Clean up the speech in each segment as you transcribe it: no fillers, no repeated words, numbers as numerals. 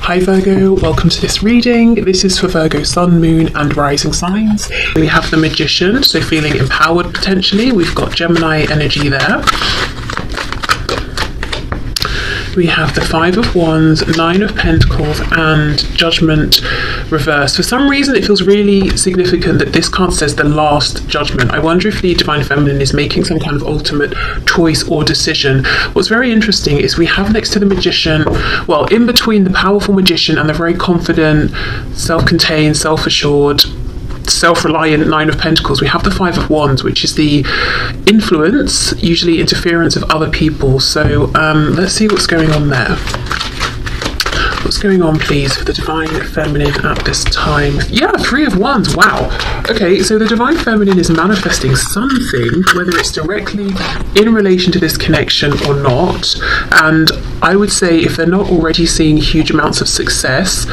Hi Virgo, welcome to this reading. This is for Virgo Sun, Moon and Rising signs. We have the Magician, so feeling empowered potentially. We've got Gemini energy there. We have the Five of Wands, Nine of Pentacles and Judgment reversed. For some reason it feels really significant that this card says the Last Judgment. I wonder if the Divine Feminine is making some kind of ultimate choice or decision. What's very interesting is we have next to the Magician, well, in between the powerful Magician and the very confident, self-contained, self-assured, self-reliant Nine of Pentacles, we have the Five of Wands, which is the influence, usually interference of other people. So let's see what's going on there. What's going on, please, for the Divine Feminine at this time? Yeah, Three of Wands, wow. Okay, so the Divine Feminine is manifesting something, whether it's directly in relation to this connection or not. And I would say if they're not already seeing huge amounts of success,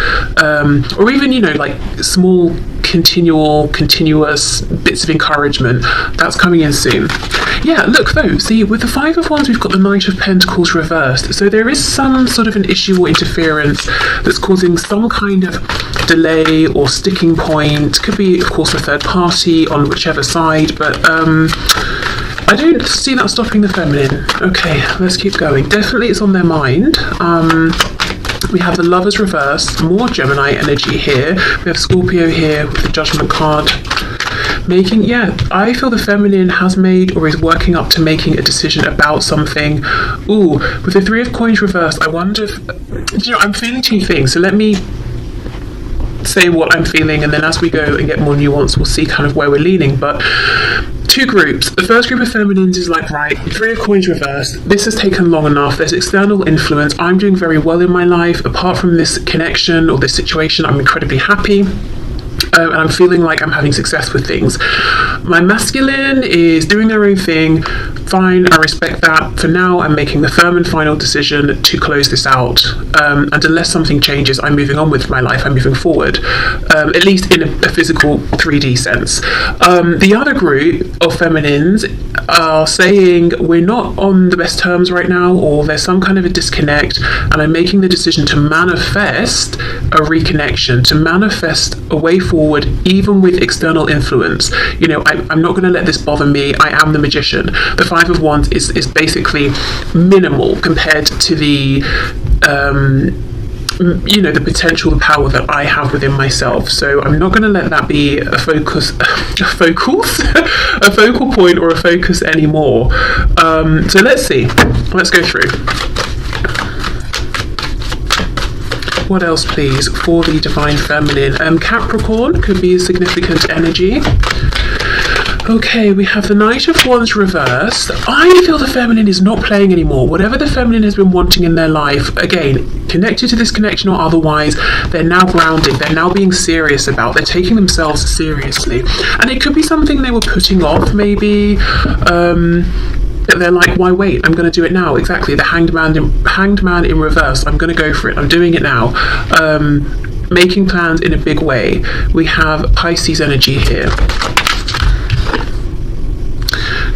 or even, you know, like small, continuous bits of encouragement, that's coming in soon. Yeah, look though, see, with the Five of Wands, we've got the Knight of Pentacles reversed. So there is some sort of an issue or interference that's causing some kind of delay or sticking point. Could be, of course, a third party on whichever side, but I don't see that stopping the feminine. Okay, let's keep going. Definitely it's on their mind. We have the Lovers reversed, more Gemini energy here. We have Scorpio here with the Judgment card. Yeah, I feel the feminine has made or is working up to making a decision about something. Ooh, with the Three of Coins reversed, I wonder if, you know, I'm feeling two things. So let me say what I'm feeling, and then as we go and get more nuance, we'll see kind of where we're leaning. But two groups. The first group of feminines is like, right, Three of Coins reversed. This has taken long enough. There's external influence. I'm doing very well in my life. Apart from this connection or this situation, I'm incredibly happy. And I'm feeling like I'm having success with things. My masculine is doing their own thing. Fine, I respect that. For now, I'm making the firm and final decision to close this out. And unless something changes, I'm moving on with my life. I'm moving forward, at least in a physical 3D sense. The other group of feminines are saying we're not on the best terms right now, or there's some kind of a disconnect, and I'm making the decision to manifest a reconnection, to manifest a way forward, even with external influence. You know, I'm not going to let this bother me. I am the Magician. The Five of Wands is basically minimal compared to the you know, the potential, the power that I have within myself. So I'm not going to let that be a focus, a focal point or a focus anymore. So let's see. Let's go through. What else, please, for the Divine Feminine? Capricorn could be a significant energy. Okay, we have the Knight of Wands reversed. I feel the feminine is not playing anymore. Whatever the feminine has been wanting in their life, again, connected to this connection or otherwise, they're now grounded. They're now being serious about. They're taking themselves seriously. And it could be something they were putting off, maybe. They're like, why wait? I'm going to do it now. Exactly. The hanged man in reverse. I'm going to go for it. I'm doing it now. Making plans in a big way. We have Pisces energy here.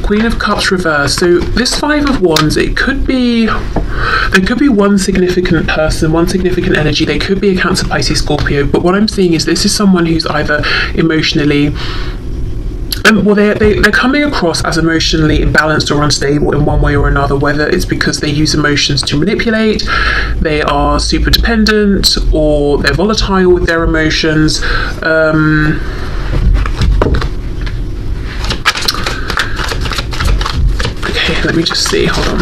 Queen of Cups reversed. So this Five of Wands, there could be one significant person, one significant energy. They could be a Cancer, Pisces, Scorpio. But what I'm seeing is this is someone who's either emotionally, well, they're coming across as emotionally imbalanced or unstable in one way or another, whether it's because they use emotions to manipulate, they are super dependent, or they're volatile with their emotions. Okay, let me just see, hold on.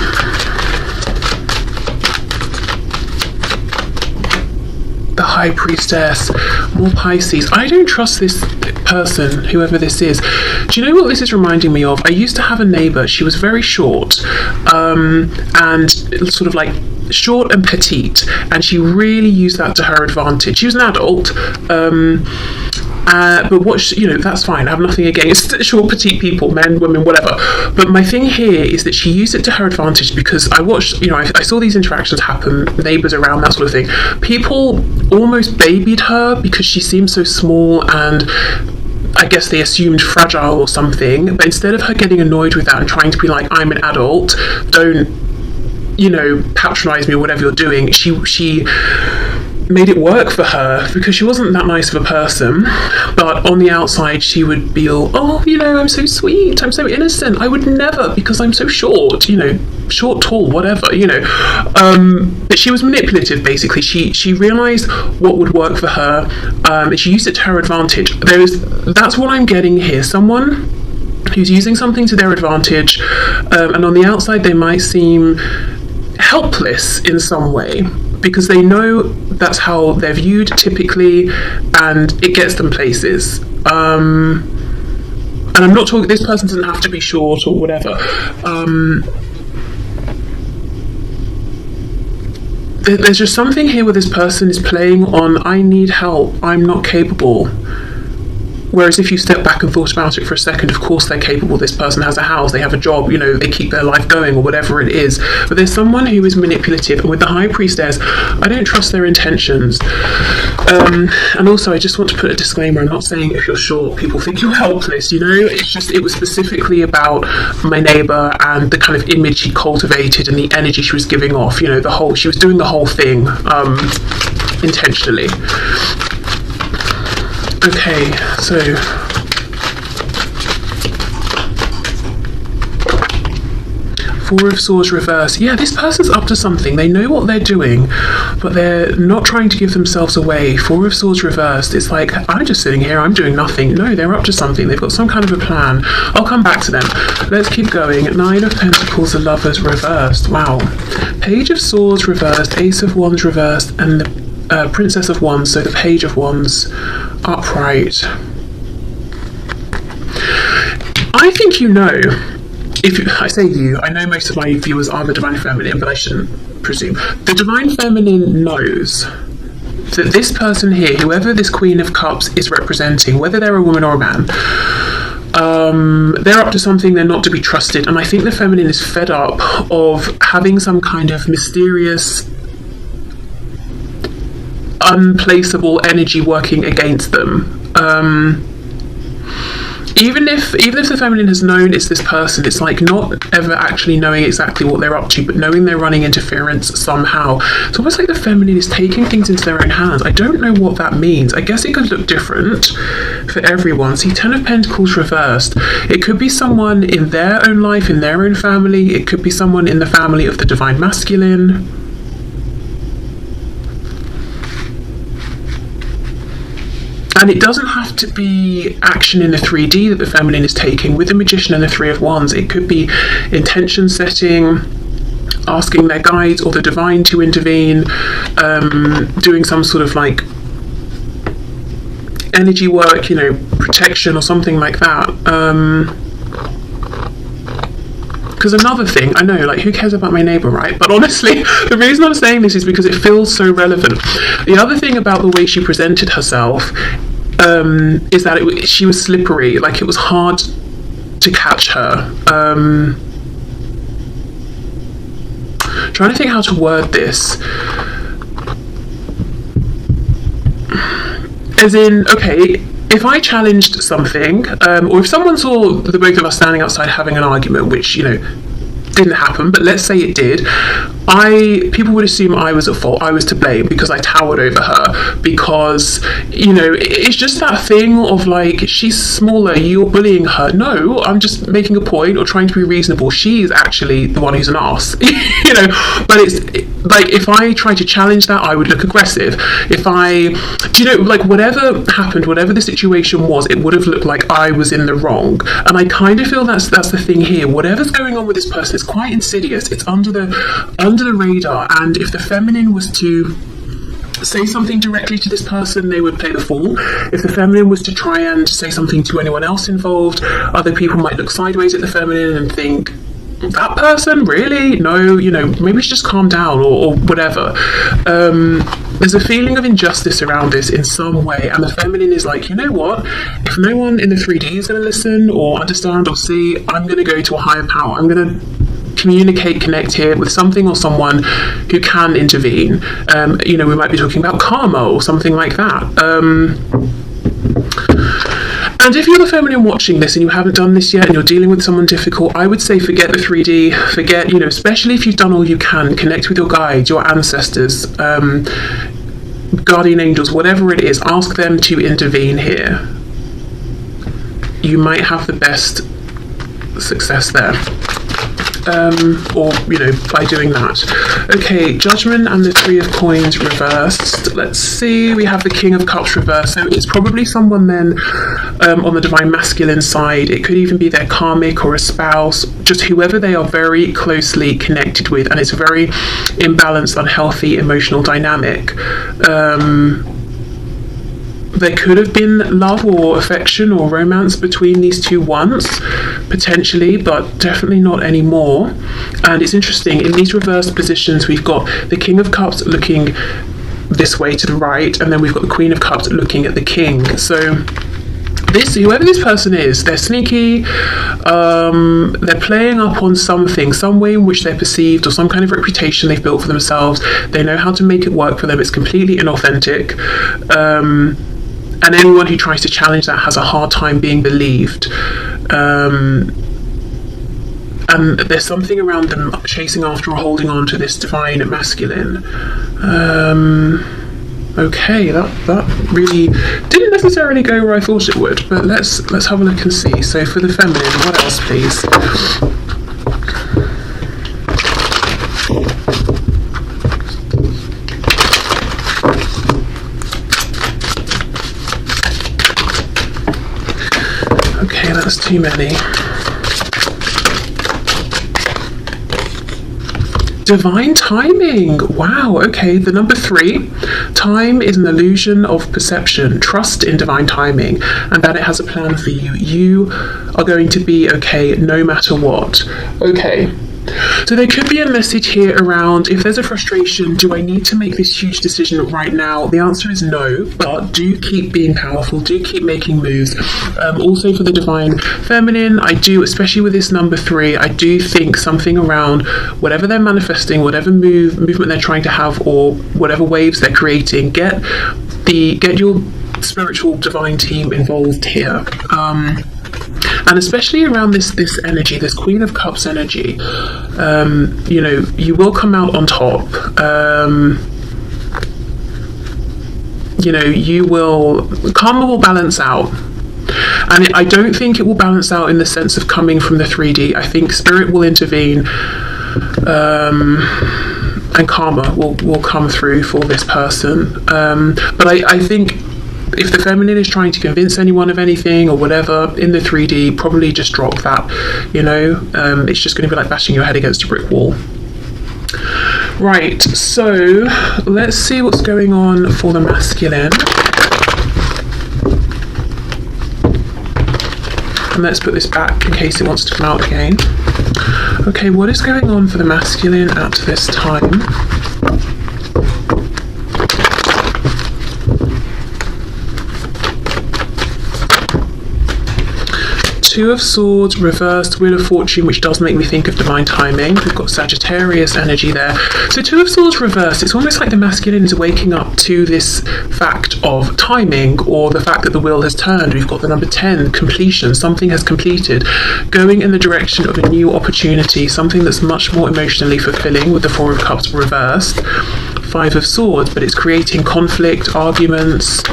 The High Priestess, more Pisces. I don't trust this person, whoever this is. Do you know what this is reminding me of? I used to have a neighbour. She was very short, and sort of like short and petite, and she really used that to her advantage. She was an adult, but what, you know, that's fine. I have nothing against short, petite people, men, women, whatever. But my thing here is that she used it to her advantage, because I watched, you know, I saw these interactions happen, neighbours around, that sort of thing. People almost babied her because she seemed so small, and I guess they assumed fragile or something. But instead of her getting annoyed with that and trying to be like, I'm an adult, don't, you know, patronize me or whatever you're doing, she made it work for her, because she wasn't that nice of a person, but on the outside she would be all, oh, you know, I'm so sweet, I'm so innocent, I would never, because I'm so short, you know, short, tall, whatever, you know. But she was manipulative, basically. She realised what would work for her, and she used it to her advantage. That's what I'm getting here. Someone who's using something to their advantage, and on the outside they might seem helpless in some way, because they know that's how they're viewed typically, and it gets them places. And I'm not talking, this person doesn't have to be short or whatever. There's just something here where this person is playing on, I need help, I'm not capable. Whereas if you step back and thought about it for a second, of course they're capable. This person has a house, they have a job, you know, they keep their life going or whatever it is. But there's someone who is manipulative, and with the High Priestess, I don't trust their intentions. And also, I just want to put a disclaimer, I'm not saying if you're short, people think you're helpless, you know. It's just, it was specifically about my neighbour and the kind of image she cultivated and the energy she was giving off, you know, she was doing the whole thing intentionally. Okay, so Four of Swords reverse. Yeah, this person's up to something. They know what they're doing, but they're not trying to give themselves away. Four of Swords reversed. It's like, I'm just sitting here, I'm doing nothing. No, they're up to something. They've got some kind of a plan. I'll come back to them. Let's keep going. Nine of Pentacles, the Lovers reversed. Wow. Page of Swords reversed, Ace of Wands reversed, and the Princess of Wands, so the Page of Wands upright. I think you know, I say you, I know most of my viewers are the Divine Feminine, but I shouldn't presume. The Divine Feminine knows that this person here, whoever this Queen of Cups is representing, whether they're a woman or a man, they're up to something, they're not to be trusted, and I think the Feminine is fed up of having some kind of mysterious, unplaceable energy working against them. Even if the Feminine has known it's this person, it's like not ever actually knowing exactly what they're up to, but knowing they're running interference somehow. It's almost like the Feminine is taking things into their own hands. I don't know what that means. I guess it could look different for everyone. See, Ten of Pentacles reversed. It could be someone in their own life, in their own family. It could be someone in the family of the Divine Masculine. And it doesn't have to be action in the 3D that the Feminine is taking. With the Magician and the Three of Wands, it could be intention setting, asking their guides or the Divine to intervene, doing some sort of like energy work, you know, protection or something like that. Because another thing, I know, like, who cares about my neighbour, right? But honestly, the reason I'm saying this is because it feels so relevant. The other thing about the way she presented herself is that she was slippery, like it was hard to catch her. Trying to think how to word this. As in, okay, if I challenged something, or if someone saw the both of us standing outside having an argument, which, you know, didn't happen, but let's say it did, people would assume I was at fault, I was to blame because I towered over her, because, you know, it's just that thing of like, she's smaller, you're bullying her. No, I'm just making a point or trying to be reasonable. She's actually the one who's an arse, you know. But it's like, if I try to challenge that, I would look aggressive. If do you know, like, whatever happened, whatever the situation was, it would have looked like I was in the wrong. And I kind of feel that's the thing here. Whatever's going on with this person is quite insidious. It's under the radar, and if the Feminine was to say something directly to this person, they would play the fool. If the Feminine was to try and say something to anyone else involved, other people might look sideways at the Feminine and think, that person, really? No, you know, maybe we should just calm down or whatever. There's a feeling of injustice around this in some way, and the Feminine is like, you know what, if no one in the 3D is going to listen or understand or see, I'm going to go to a higher power. I'm going to connect here with something or someone who can intervene. You know, we might be talking about karma or something like that. And if you're the Feminine watching this and you haven't done this yet and you're dealing with someone difficult, I would say forget the 3D, forget, you know, especially if you've done all you can, connect with your guides, your ancestors. guardian angels, whatever it is, ask them to intervene here. You might have the best success there. Or, you know, by doing that. Okay, Judgment and the Three of Coins reversed. Let's see, we have the King of Cups reversed. So it's probably someone then on the Divine Masculine side. It could even be their karmic or a spouse, just whoever they are very closely connected with. And it's a very imbalanced, unhealthy emotional dynamic. There could have been love or affection or romance between these two once, potentially, but definitely not anymore. And it's interesting, in these reversed positions, we've got the King of Cups looking this way to the right, and then we've got the Queen of Cups looking at the King. So whoever this person is, they're sneaky, they're playing up on something, some way in which they're perceived, or some kind of reputation they've built for themselves. They know how to make it work for them. It's completely inauthentic. And anyone who tries to challenge that has a hard time being believed. And there's something around them chasing after or holding on to this divine masculine. Okay, that really didn't necessarily go where I thought it would, but let's have a look and see. So for the feminine, what else, please? Okay, that's too many. Divine timing. Wow, okay, the number 3. Time is an illusion of perception. Trust in divine timing and that it has a plan for you. You are going to be okay no matter what. Okay. So there could be a message here around, if there's a frustration, do I need to make this huge decision right now? The answer is no, but do keep being powerful, do keep making moves. Also for the divine feminine, I do, especially with this number 3, I do think something around whatever they're manifesting, whatever movement they're trying to have, or whatever waves they're creating, get your spiritual divine team involved here. And especially around this energy, this Queen of Cups energy, you know, you will come out on top. You know, karma will balance out. And I don't think it will balance out in the sense of coming from the 3D. I think spirit will intervene, and karma will come through for this person. But I think if the feminine is trying to convince anyone of anything or whatever in the 3D, probably just drop that, you know. It's just going to be like bashing your head against a brick wall. Right, so let's see what's going on for the masculine. And let's put this back in case it wants to come out again. Okay, what is going on for the masculine at this time? Two of Swords, reversed, Wheel of Fortune, which does make me think of divine timing. We've got Sagittarius energy there. So Two of Swords reversed, it's almost like the masculine is waking up to this fact of timing, or the fact that the wheel has turned. We've got the number 10, completion, something has completed, going in the direction of a new opportunity, something that's much more emotionally fulfilling, with the Four of Cups reversed. Five of Swords, but it's creating conflict, arguments.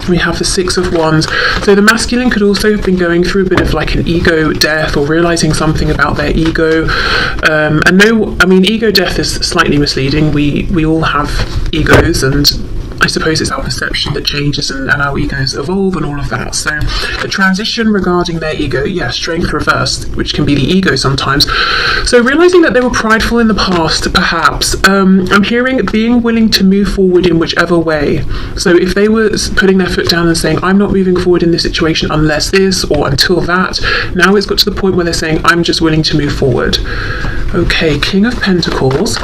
We have the Six of Wands. So the masculine could also have been going through a bit of like an ego death, or realizing something about their ego. And no, I mean, ego death is slightly misleading. We all have egos, and I suppose it's our perception that changes, and our egos evolve and all of that. So the transition regarding their ego, yeah, strength reversed, which can be the ego sometimes. So realizing that they were prideful in the past, perhaps. I'm hearing being willing to move forward in whichever way. So if they were putting their foot down and saying, I'm not moving forward in this situation unless this or until that, now it's got to the point where they're saying, I'm just willing to move forward. Okay, King of Pentacles.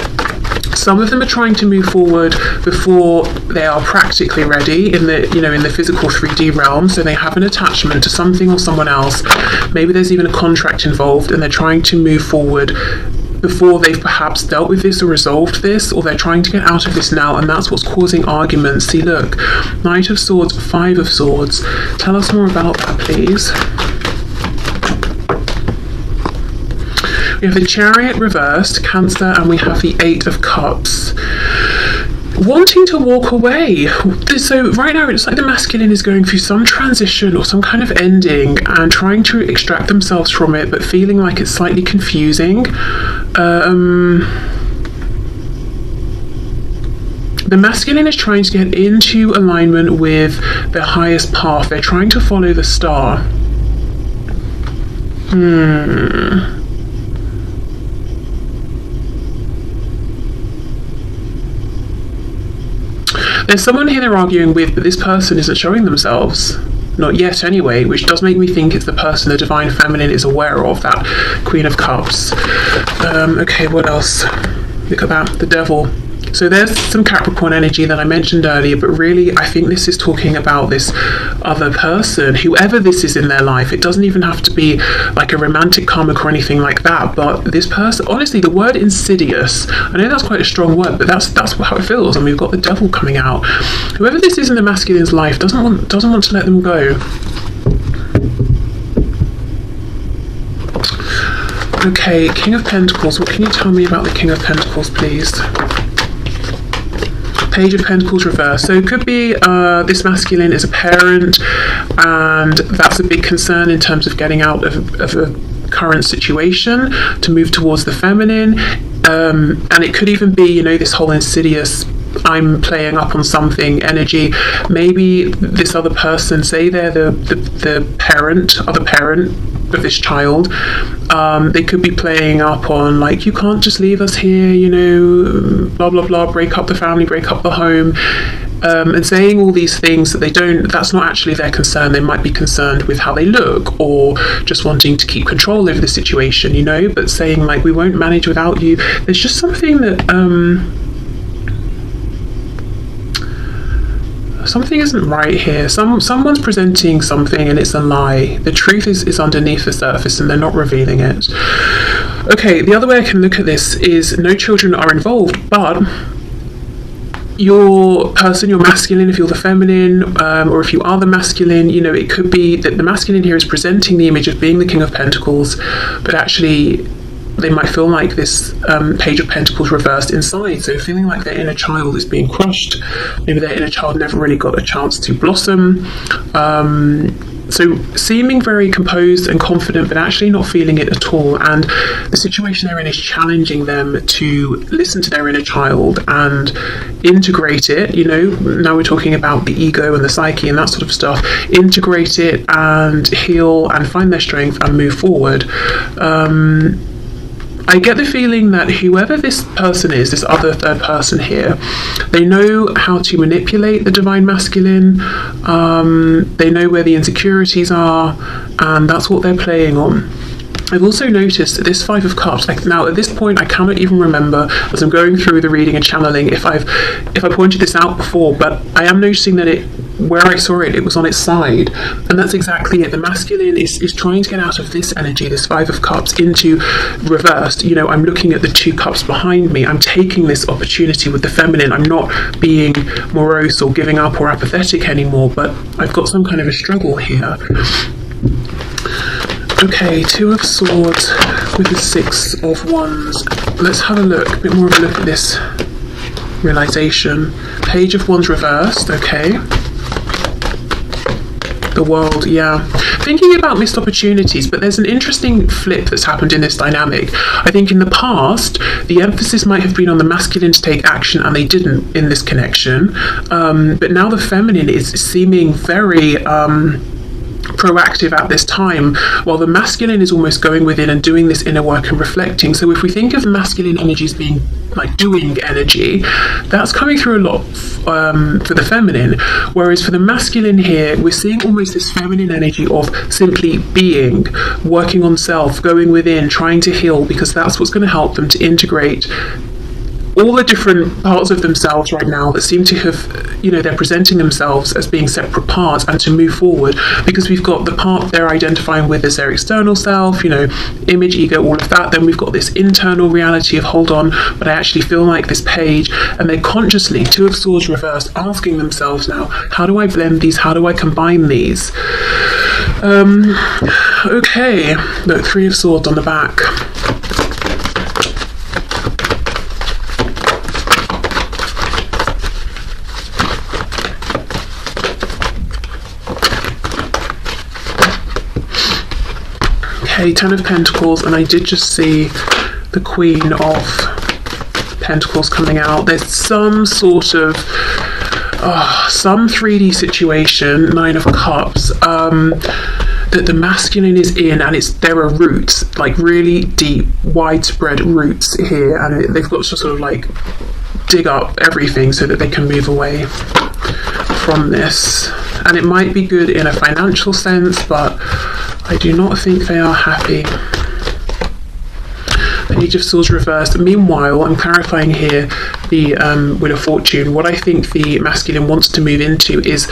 Some of them are trying to move forward before they are practically ready in the, you know, in the physical 3D realm. So they have an attachment to something or someone else. Maybe there's even a contract involved, and they're trying to move forward before they've perhaps dealt with this or resolved this, or they're trying to get out of this now, and that's what's causing arguments. See, look, Knight of Swords, Five of Swords. Tell us more about that, please. We have the Chariot reversed, Cancer, and we have the Eight of Cups. wanting to walk away. So right now it's like the masculine is going through some transition or some kind of ending and trying to extract themselves from it, but feeling like it's slightly confusing. The masculine is trying to get into alignment with their highest path. They're trying to follow the star. There's someone here they're arguing with, but this person isn't showing themselves. Not yet anyway, which does make me think it's the person the divine feminine is aware of, that Queen of Cups. Okay, what else? Look at that, the Devil. So there's some Capricorn energy that I mentioned earlier, but really I think this is talking about this other person, whoever this is in their life. It doesn't even have to be like a romantic karmic or anything like that, but this person, honestly, the word insidious, I know that's quite a strong word, but that's how it feels, and we've got the Devil coming out. Whoever this is in the masculine's life doesn't want to let them go. Okay, King of Pentacles, what can you tell me about the King of Pentacles, please? Page of Pentacles reverse. So it could be this masculine is a parent, and that's a big concern in terms of getting out of a current situation to move towards the feminine. And it could even be, you know, this whole insidious I'm playing up on something energy. Maybe this other person, say they're the other parent of this child, they could be playing up on like, you can't just leave us here, you know, blah blah blah, break up the family, break up the home, and saying all these things that that's not actually their concern. They might be concerned with how they look, or just wanting to keep control over the situation, you know, but saying like, we won't manage without you. There's just something that something isn't right here. Someone's presenting something and it's a lie. The truth is underneath the surface and they're not revealing it. Okay, the other way I can look at this is no children are involved, but your person, your masculine, if you're the feminine, or if you are the masculine, you know, it could be that the masculine here is presenting the image of being the King of Pentacles, but actually they might feel like this Page of Pentacles reversed inside, so feeling like their inner child is being crushed. Maybe their inner child never really got a chance to blossom. So seeming very composed and confident, but actually not feeling it at all. And the situation they're in is challenging them to listen to their inner child and integrate it. You know, now we're talking about the ego and the psyche and that sort of stuff. Integrate it and heal and find their strength and move forward. I get the feeling that whoever this person is, this other third person here, they know how to manipulate the divine masculine. They know where the insecurities are, and that's what they're playing on. I've also noticed that this Five of Cups, like now at this point I cannot even remember, as I'm going through the reading and channeling, if I pointed this out before, but I am noticing that where I saw it was on its side, and that's exactly it. The masculine is trying to get out of this energy, this Five of Cups, into reversed. You know, I'm looking at the two cups behind me. I'm taking this opportunity with the feminine. I'm not being morose or giving up or apathetic anymore, but I've got some kind of a struggle here. Okay, Two of Swords with the Six of Wands. Let's have a look, a bit more of a look at this realization. Page of Wands reversed, okay. The World, yeah. Thinking about missed opportunities, but there's an interesting flip that's happened in this dynamic. I think in the past, the emphasis might have been on the masculine to take action, and they didn't in this connection. But now the feminine is seeming very proactive at this time, while the masculine is almost going within and doing this inner work and reflecting. So if we think of masculine energies being like doing energy, that's coming through a lot for the feminine, whereas for the masculine here, we're seeing almost this feminine energy of simply being, working on self, going within, trying to heal, because that's what's going to help them to integrate all the different parts of themselves right now that seem to have, you know, they're presenting themselves as being separate parts, and to move forward, because we've got the part they're identifying with as their external self, you know, image, ego, all of that. Then we've got this internal reality of, hold on, but I actually feel like this page, and they're consciously, Two of Swords reversed, asking themselves now, how do I blend these? How do I combine these? Okay, look, Three of Swords on the back. Okay, Ten of Pentacles, and I did just see the Queen of Pentacles coming out. There's some sort of some 3D situation, Nine of Cups, that the masculine is in, and there are roots, like really deep, widespread roots here, and they've got to sort of like dig up everything so that they can move away from this. And it might be good in a financial sense, but I do not think they are happy. Page of Swords reversed. Meanwhile, I'm clarifying here the Wheel of Fortune. What I think the masculine wants to move into is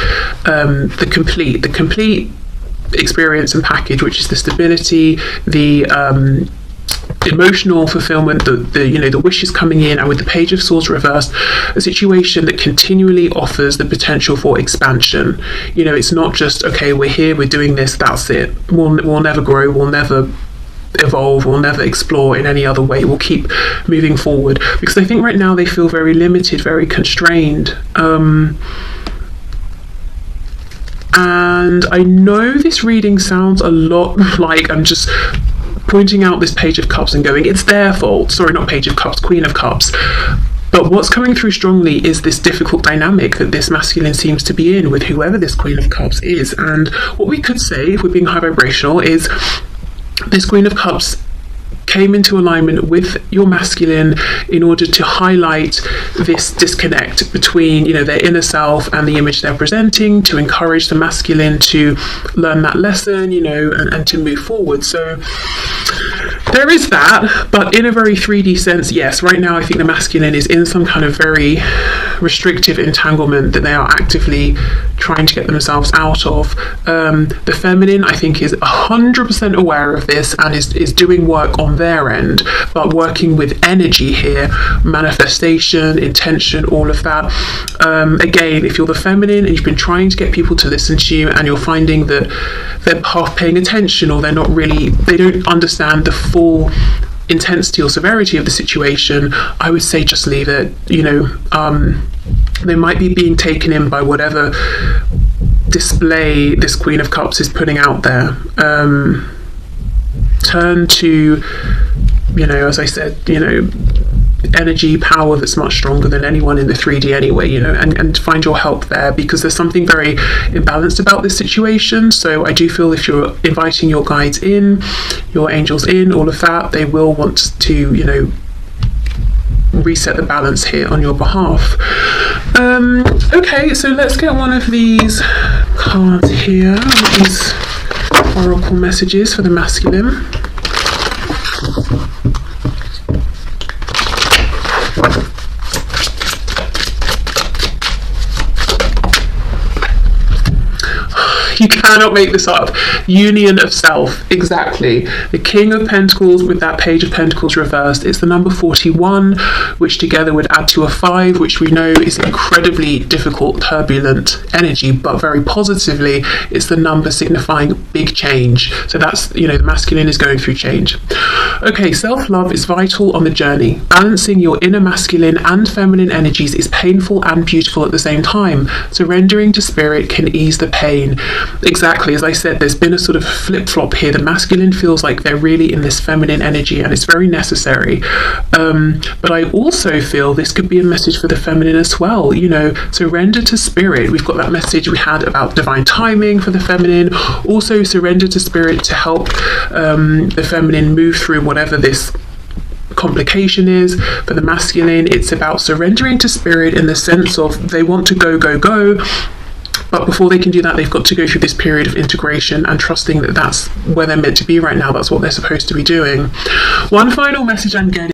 the complete experience and package, which is the stability, the emotional fulfillment, the wishes coming in, and with the Page of Swords reversed, a situation that continually offers the potential for expansion. It's not just, okay, we're here, we're doing this, that's it. We'll never grow, we'll never evolve, we'll never explore in any other way. We'll keep moving forward, because I think right now they feel very limited, very constrained. And I know this reading sounds a lot like I'm just pointing out this Page of Cups and going, it's their fault. Sorry, not Page of Cups, Queen of Cups. But what's coming through strongly is this difficult dynamic that this masculine seems to be in with whoever this Queen of Cups is. And what we could say, if we're being high vibrational, is this Queen of Cups came into alignment with your masculine in order to highlight this disconnect between, their inner self and the image they're presenting, to encourage the masculine to learn that lesson, and to move forward. So there is that, but in a very 3D sense, yes, right now I think the masculine is in some kind of very restrictive entanglement that they are actively trying to get themselves out of. The feminine, I think, is 100% aware of this and is doing work on their end, but working with energy here, manifestation, intention, all of that. Again, if you're the feminine and you've been trying to get people to listen to you and you're finding that they're half paying attention, or they don't understand the full intensity or severity of the situation, I would say just leave it. They might be being taken in by whatever display this Queen of Cups is putting out there. Turn to, as I said, energy, power that's much stronger than anyone in the 3D anyway, and find your help there, because there's something very imbalanced about this situation. So I do feel if you're inviting your guides in, your angels in, all of that, they will want to, reset the balance here on your behalf. Okay, so let's get one of these cards here, these oracle messages for the masculine. You cannot make this up. Union of self, exactly. The King of Pentacles with that Page of Pentacles reversed. It's the number 41, which together would add to a 5, which we know is incredibly difficult, turbulent energy, but very positively, it's the number signifying big change. So that's, the masculine is going through change. Okay, self-love is vital on the journey. Balancing your inner masculine and feminine energies is painful and beautiful at the same time. Surrendering to spirit can ease the pain. Exactly, as I said, there's been a sort of flip-flop here. The masculine feels like they're really in this feminine energy, and it's very necessary. But I also feel this could be a message for the feminine as well. Surrender to spirit. We've got that message we had about divine timing for the feminine. Also, surrender to spirit to help the feminine move through whatever this complication is. For the masculine, it's about surrendering to spirit in the sense of they want to go, but before they can do that, they've got to go through this period of integration and trusting that that's where they're meant to be right now. That's what they're supposed to be doing. One final message I'm getting